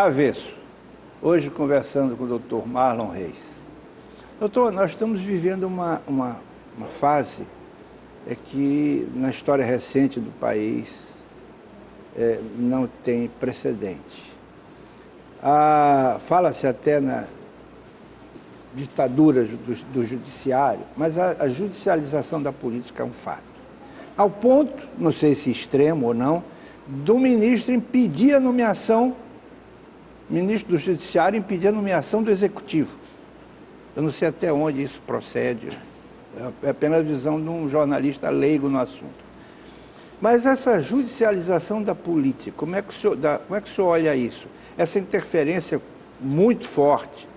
Avesso. Hoje conversando com o Dr. Marlon Reis. Doutor, nós estamos vivendo uma fase que na história recente do país não tem precedente. Fala-se até na ditadura do judiciário, mas a judicialização da política é um fato. Ao ponto, não sei se extremo ou não, do ministro impedir a nomeação, ministro do Judiciário impedir a nomeação do Executivo. Eu não sei até onde isso procede, é apenas a visão de um jornalista leigo no assunto. Mas essa judicialização da política, como é que o senhor olha isso? Essa interferência muito forte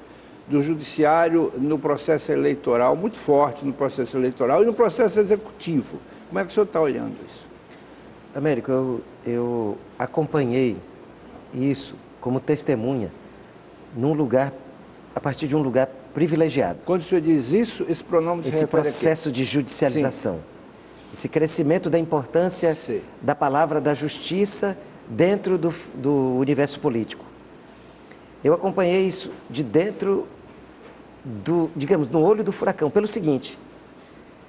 do Judiciário no processo eleitoral, muito forte no processo eleitoral e no processo executivo. Como é que o senhor está olhando isso? Américo, eu acompanhei isso como testemunha a partir de um lugar privilegiado. Quando o senhor diz isso, esse pronome se refere a quê? Esse processo de judicialização. Sim. Esse crescimento da importância da palavra da justiça dentro do universo político. Eu acompanhei isso de dentro digamos, no olho do furacão, pelo seguinte: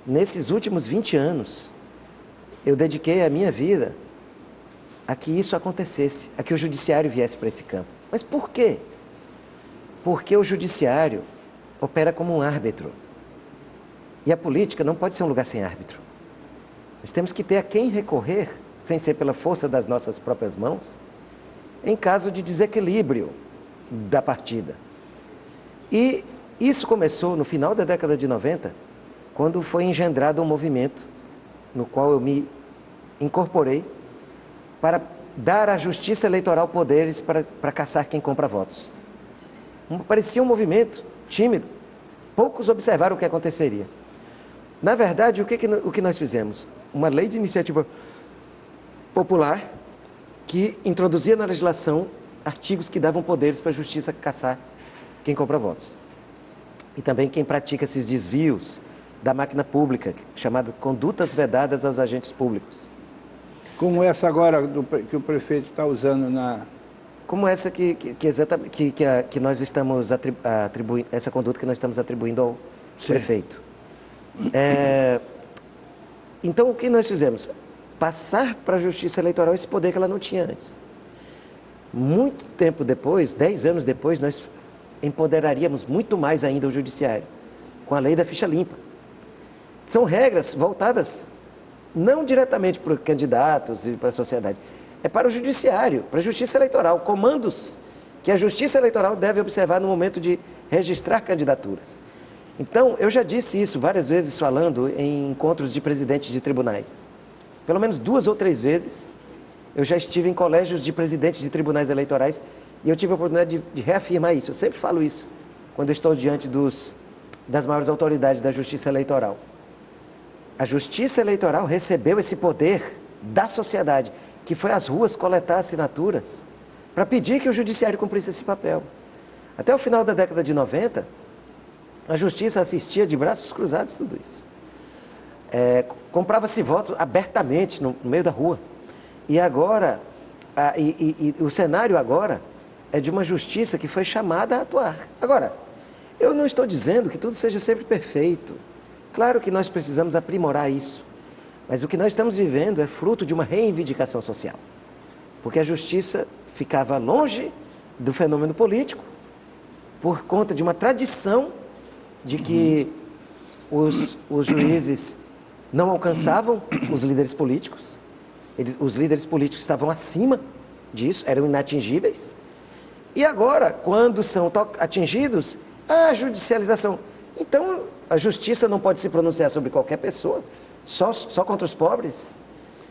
nesses últimos 20 anos, eu dediquei a minha vida a que isso acontecesse, a que o judiciário viesse para esse campo. Mas por quê? Porque o judiciário opera como um árbitro. E a política não pode ser um lugar sem árbitro. Nós temos que ter a quem recorrer, sem ser pela força das nossas próprias mãos, em caso de desequilíbrio da partida. E isso começou no final da década de 90, quando foi engendrado um movimento no qual eu me incorporei para dar à justiça eleitoral poderes para caçar quem compra votos. Parecia um movimento tímido. Poucos observaram o que aconteceria. Na verdade, o que nós fizemos? Uma lei de iniciativa popular que introduzia na legislação artigos que davam poderes para a justiça caçar quem compra votos. E também quem pratica esses desvios da máquina pública, chamada condutas vedadas aos agentes públicos. Como essa agora que o prefeito está usando na... Como essa que nós estamos atribuindo, essa conduta que nós estamos atribuindo ao prefeito. Então, o que nós fizemos? Passar para a Justiça Eleitoral esse poder que ela não tinha antes. Muito tempo depois, 10 anos depois, nós empoderaríamos muito mais ainda o Judiciário, com a lei da ficha limpa. São regras voltadas não diretamente para os candidatos e para a sociedade, é para o Judiciário, para a Justiça Eleitoral, comandos que a Justiça Eleitoral deve observar no momento de registrar candidaturas. Então, eu já disse isso várias vezes falando em encontros de presidentes de tribunais. Pelo menos 2 ou 3 vezes, eu já estive em colégios de presidentes de tribunais eleitorais e eu tive a oportunidade de reafirmar isso. Eu sempre falo isso quando eu estou diante das maiores autoridades da Justiça Eleitoral. A Justiça Eleitoral recebeu esse poder da sociedade, que foi às ruas coletar assinaturas para pedir que o Judiciário cumprisse esse papel. Até o final da década de 90, a Justiça assistia de braços cruzados tudo isso. Comprava-se voto abertamente no meio da rua. E agora, o cenário agora é de uma justiça que foi chamada a atuar. Agora, eu não estou dizendo que tudo seja sempre perfeito. Claro que nós precisamos aprimorar isso. Mas o que nós estamos vivendo é fruto de uma reivindicação social. Porque a justiça ficava longe do fenômeno político por conta de uma tradição de que os juízes não alcançavam os líderes políticos. Os líderes políticos estavam acima disso, eram inatingíveis. E agora, quando são atingidos, a judicialização. Então, a justiça não pode se pronunciar sobre qualquer pessoa, só contra os pobres?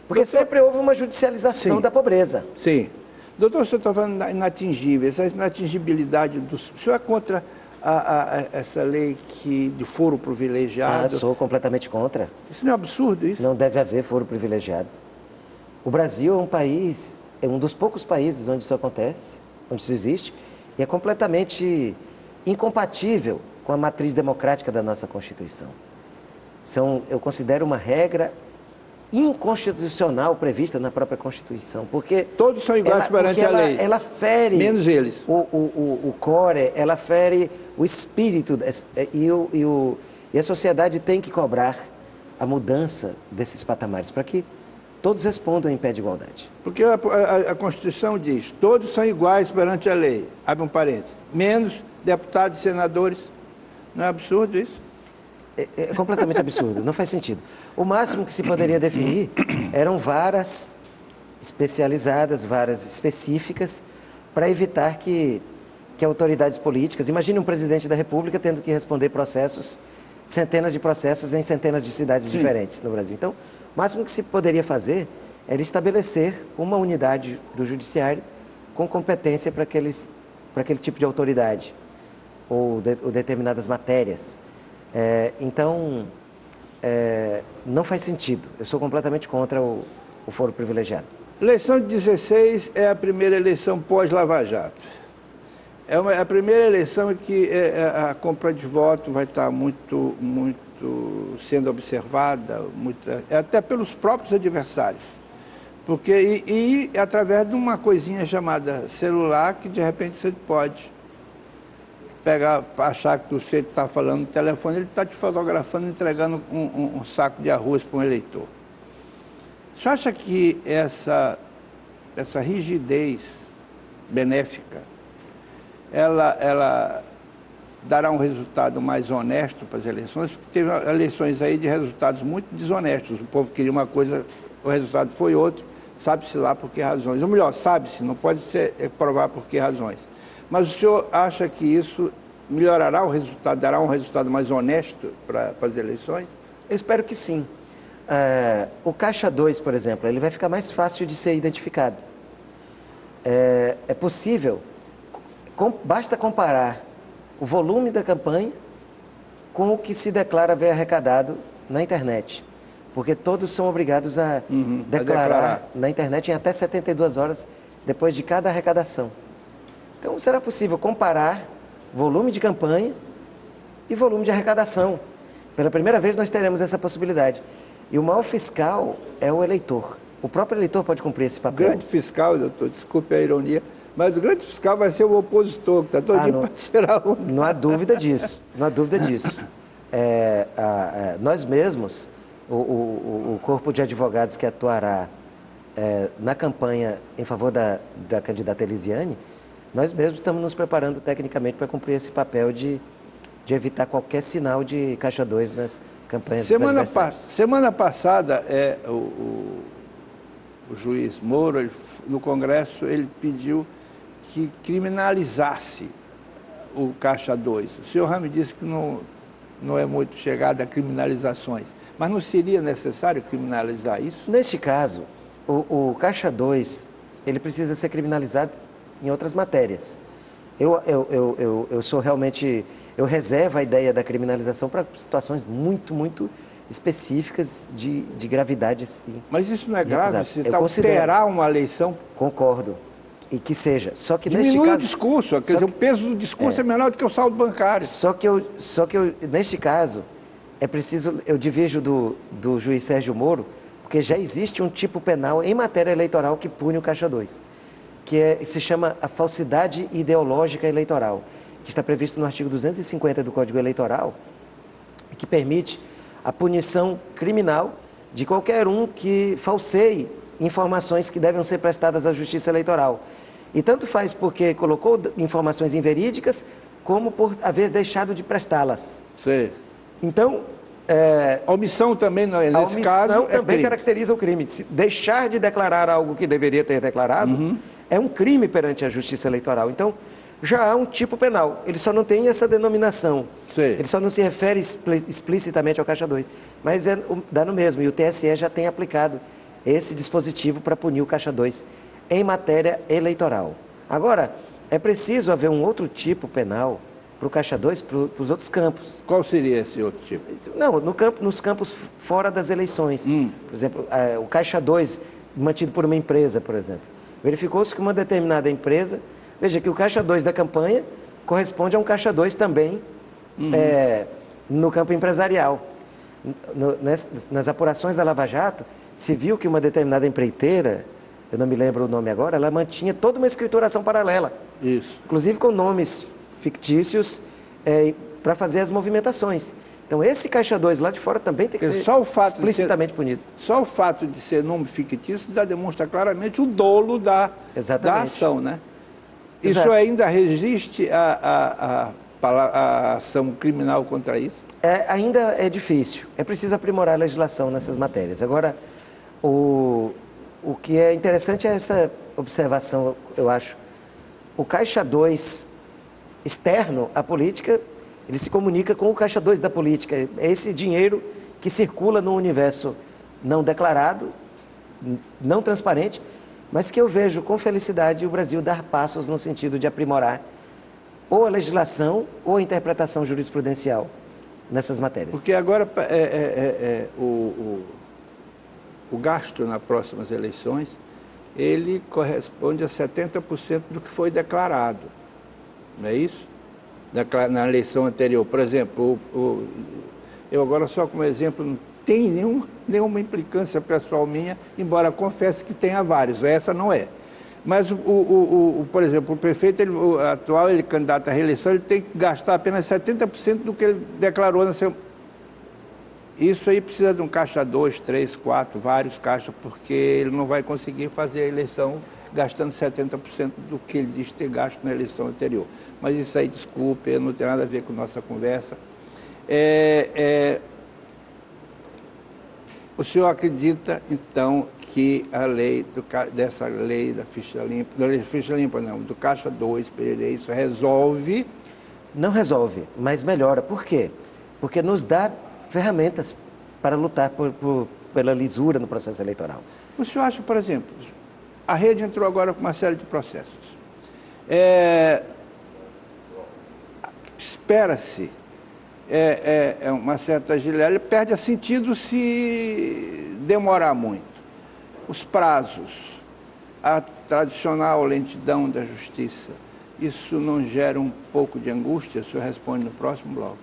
Porque sempre houve uma judicialização da pobreza. Sim. Doutor, o senhor está falando inatingíveis, essa inatingibilidade o senhor é contra essa lei de foro privilegiado? Sou completamente contra. Isso não é absurdo, isso? Não deve haver foro privilegiado. O Brasil é um país, é um dos poucos países onde isso acontece, onde isso existe, e é completamente incompatível com a matriz democrática da nossa Constituição. Eu considero uma regra inconstitucional prevista na própria Constituição, porque todos são iguais perante a lei. Ela fere menos eles. O core, ela fere o espírito e a sociedade tem que cobrar a mudança desses patamares para que todos respondam em pé de igualdade. Porque a Constituição diz, todos são iguais perante a lei, abre um parênteses, menos deputados e senadores. Não é absurdo isso? É completamente absurdo, não faz sentido. O máximo que se poderia definir eram varas especializadas, varas específicas, para evitar que autoridades políticas... Imagine um presidente da República tendo que responder processos, centenas de processos em centenas de cidades diferentes no Brasil. Então, o máximo que se poderia fazer era estabelecer uma unidade do judiciário com competência para aquele tipo de autoridade ou determinadas matérias. Então, não faz sentido. Eu sou completamente contra o foro privilegiado. Eleição de 16 é a primeira eleição pós-Lava Jato. É a primeira eleição em que a compra de voto vai estar muito sendo observada, até pelos próprios adversários. Porque, e através de uma coisinha chamada celular, que de repente você pode achar que você está falando no telefone, ele está te fotografando, entregando um saco de arroz para um eleitor. Você acha que essa rigidez benéfica, ela dará um resultado mais honesto para as eleições? Porque teve eleições aí de resultados muito desonestos. O povo queria uma coisa, o resultado foi outro, sabe-se lá por que razões. Ou melhor, sabe-se, não pode ser provar por que razões. Mas o senhor acha que isso melhorará o resultado, dará um resultado mais honesto para as eleições? Eu espero que sim. O Caixa 2, por exemplo, ele vai ficar mais fácil de ser identificado. É possível, basta comparar o volume da campanha com o que se declara haver arrecadado na internet. Porque todos são obrigados a declarar na internet em até 72 horas depois de cada arrecadação. Então, será possível comparar volume de campanha e volume de arrecadação. Pela primeira vez, nós teremos essa possibilidade. E o maior fiscal é o eleitor. O próprio eleitor pode cumprir esse papel. O grande fiscal, doutor, desculpe a ironia, mas o grande fiscal vai ser o opositor, que está todo dia para tirar um. Não há dúvida disso, não há dúvida disso. Nós mesmos, o corpo de advogados que atuará na campanha em favor da candidata Elisiane, nós mesmos estamos nos preparando tecnicamente para cumprir esse papel de evitar qualquer sinal de Caixa 2 nas campanhas dos adversários. Semana passada, o juiz Moro, no Congresso, ele pediu que criminalizasse o Caixa 2. O senhor já me disse que não é muito chegado a criminalizações, mas não seria necessário criminalizar isso? Neste caso, o Caixa 2, ele precisa ser criminalizado em outras matérias. Eu sou realmente... Eu reservo a ideia da criminalização para situações muito específicas de gravidade. Mas isso não é grave? Se alterar uma eleição? Concordo. E que seja. Só que diminui neste caso... o discurso. Quer dizer, o peso do discurso é menor do que o saldo bancário. Só que neste caso, é preciso... Eu divirjo do juiz Sérgio Moro, porque já existe um tipo penal em matéria eleitoral que pune o Caixa 2, que se chama a falsidade ideológica eleitoral, que está previsto no artigo 250 do Código Eleitoral, que permite a punição criminal de qualquer um que falseie informações que devem ser prestadas à Justiça Eleitoral. E tanto faz porque colocou informações inverídicas, como por haver deixado de prestá-las. Sim. Então... a omissão também, nesse caso, a omissão também caracteriza o crime. Se deixar de declarar algo que deveria ter declarado, é um crime perante a Justiça Eleitoral. Então, já há um tipo penal. Ele só não tem essa denominação. Sim. Ele só não se refere explicitamente ao Caixa 2. Mas dá no mesmo. E o TSE já tem aplicado esse dispositivo para punir o Caixa 2 em matéria eleitoral. Agora, é preciso haver um outro tipo penal para o Caixa 2 para os outros campos. Qual seria esse outro tipo? Não, nos campos fora das eleições. Por exemplo, o Caixa 2 mantido por uma empresa, por exemplo. Verificou-se que uma determinada empresa... Veja que o Caixa 2 da campanha corresponde a um Caixa 2 também no campo empresarial. Nas apurações da Lava Jato, se viu que uma determinada empreiteira, eu não me lembro o nome agora, ela mantinha toda uma escrituração paralela. Isso. Inclusive com nomes fictícios para fazer as movimentações. Então, esse Caixa 2 lá de fora também tem que ser explicitamente punido. Só o fato de ser nome fictício já demonstra claramente o dolo da ação, né? Isso Exato. ainda resiste a ação criminal contra isso? Ainda é difícil. É preciso aprimorar a legislação nessas matérias. Agora, o que é interessante é essa observação, eu acho. O Caixa 2 externo à política, ele se comunica com o Caixa 2 da política. É esse dinheiro que circula no universo não declarado, não transparente, mas que eu vejo com felicidade o Brasil dar passos no sentido de aprimorar ou a legislação ou a interpretação jurisprudencial nessas matérias. Porque agora o gasto nas próximas eleições, ele corresponde a 70% do que foi declarado, não é isso? Na eleição anterior. Por exemplo, eu agora só como exemplo, não tem nenhuma implicância pessoal minha, embora confesse que tenha vários, essa não é. Mas, por exemplo, o prefeito atual, ele candidato à reeleição, ele tem que gastar apenas 70% do que ele declarou na semana. Isso aí precisa de um caixa 2, 3, 4, vários caixas, porque ele não vai conseguir fazer a eleição gastando 70% do que ele diz ter gasto na eleição anterior. Mas isso aí, desculpe, não tem nada a ver com nossa conversa. O senhor acredita, então, que a lei, dessa lei da ficha limpa, do Caixa 2, Pereira, isso resolve? Não resolve, mas melhora. Por quê? Porque nos dá ferramentas para lutar pela lisura no processo eleitoral. O senhor acha, por exemplo, a rede entrou agora com uma série de processos. Espera-se uma certa agilidade, perde a sentido se demorar muito. Os prazos, a tradicional lentidão da justiça, isso não gera um pouco de angústia? O senhor responde no próximo bloco.